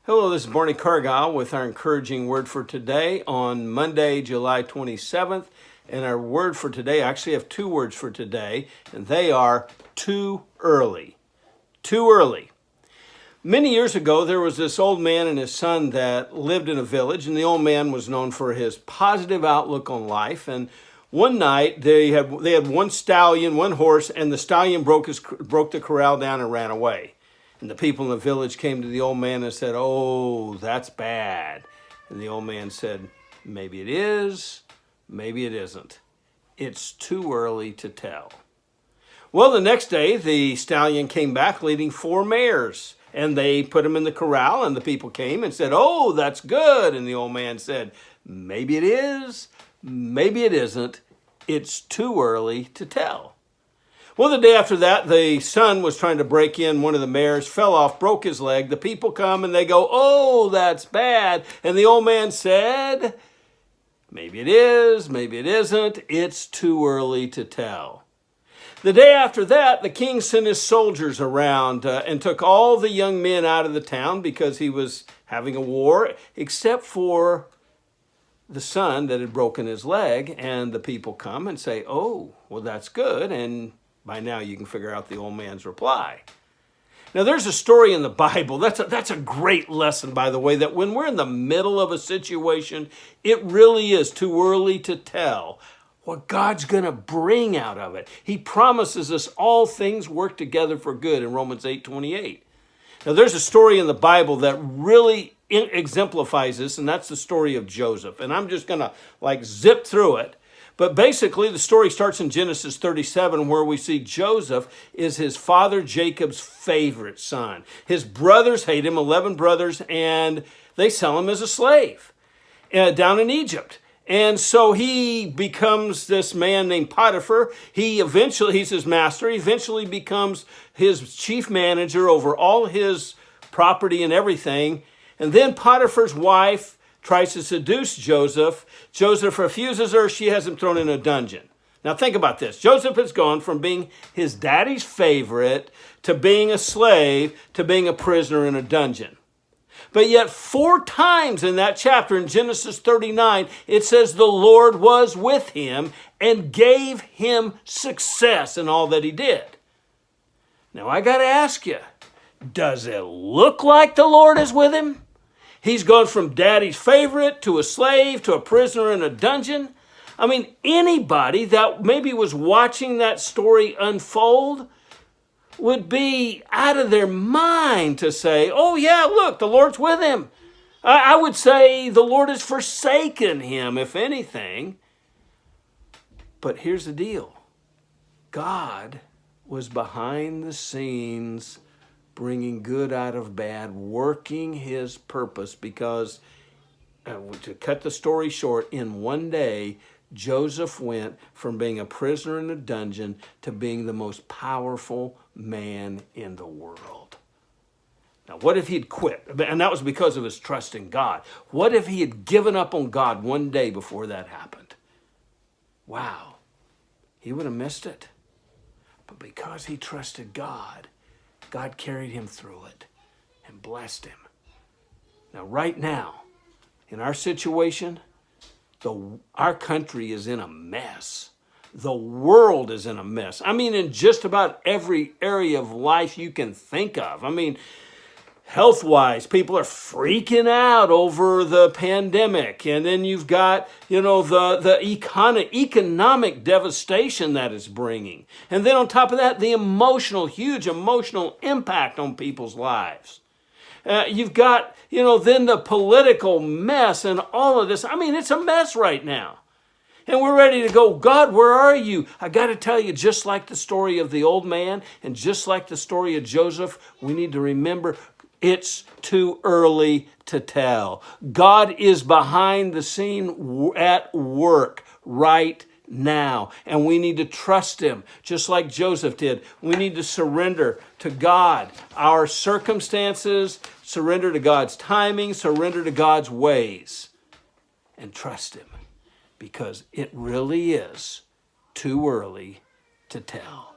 Hello, this is Barney Cargile with our encouraging word for today on Monday, July 27th. And our word for today, I actually have two words for today, and they are too early. Too early. Many years ago, there was this old man and his son that lived in a village, and the old man was known for his positive outlook on life. And one night, they had one stallion, one horse, and the stallion broke the corral down and ran away. And the people in the village came to the old man and said, "Oh, that's bad." And the old man said, "Maybe it is, maybe it isn't. It's too early to tell." Well, the next day, the stallion came back leading 4 mares. And they put them in the corral, and the people came and said, "Oh, that's good." And the old man said, "Maybe it is, maybe it isn't. It's too early to tell." Well, the day after that, the son was trying to break in one of the mares, fell off, broke his leg. The people come and they go, "Oh, that's bad." And the old man said, "Maybe it is, maybe it isn't. It's too early to tell." The day after that, the king sent his soldiers around and took all the young men out of the town because he was having a war, except for the son that had broken his leg. And the people come and say, "Oh, well, that's good." And by now you can figure out the old man's reply. Now there's a story in the Bible, that's a great lesson, by the way, that when we're in the middle of a situation, it really is too early to tell what God's going to bring out of it. He promises us all things work together for good in Romans 8:28. Now there's a story in the Bible that really exemplifies this, and that's the story of Joseph. And I'm just going to zip through it. But basically, the story starts in Genesis 37, where we see Joseph is his father Jacob's favorite son. His brothers hate him, 11 brothers, and they sell him as a slave down in Egypt. And so he becomes this man named Potiphar. He's his master. He eventually becomes his chief manager over all his property and everything. And then Potiphar's wife tries to seduce Joseph. Joseph refuses her. She has him thrown in a dungeon. Now think about this. Joseph has gone from being his daddy's favorite to being a slave to being a prisoner in a dungeon. But yet 4 times in that chapter in Genesis 39, it says the Lord was with him and gave him success in all that he did. Now I got to ask you, does it look like the Lord is with him? He's gone from daddy's favorite to a slave to a prisoner in a dungeon. I mean, anybody that maybe was watching that story unfold would be out of their mind to say, "Oh yeah, look, the Lord's with him." I would say the Lord has forsaken him, if anything. But here's the deal. God was behind the scenes bringing good out of bad, working his purpose, because, to cut the story short, in one day, Joseph went from being a prisoner in a dungeon to being the most powerful man in the world. Now, what if he'd quit? And that was because of his trust in God. What if he had given up on God one day before that happened? Wow, he would have missed it. But because he trusted God, God carried him through it and blessed him. Now, right now, in our situation, our country is in a mess. The world is in a mess. I mean, in just about every area of life you can think of. I mean, health-wise, people are freaking out over the pandemic. And then you've got, the economic devastation that it's bringing. And then on top of that, the huge emotional impact on people's lives. You've got, then the political mess and all of this. I mean, it's a mess right now. And we're ready to go, "God, where are you?" I got to tell you, just like the story of the old man and just like the story of Joseph, we need to remember it's too early to tell. God is behind the scene at work right now, and we need to trust him, just like Joseph did. We need to surrender to God our circumstances, surrender to God's timing, surrender to God's ways, and trust him, because it really is too early to tell.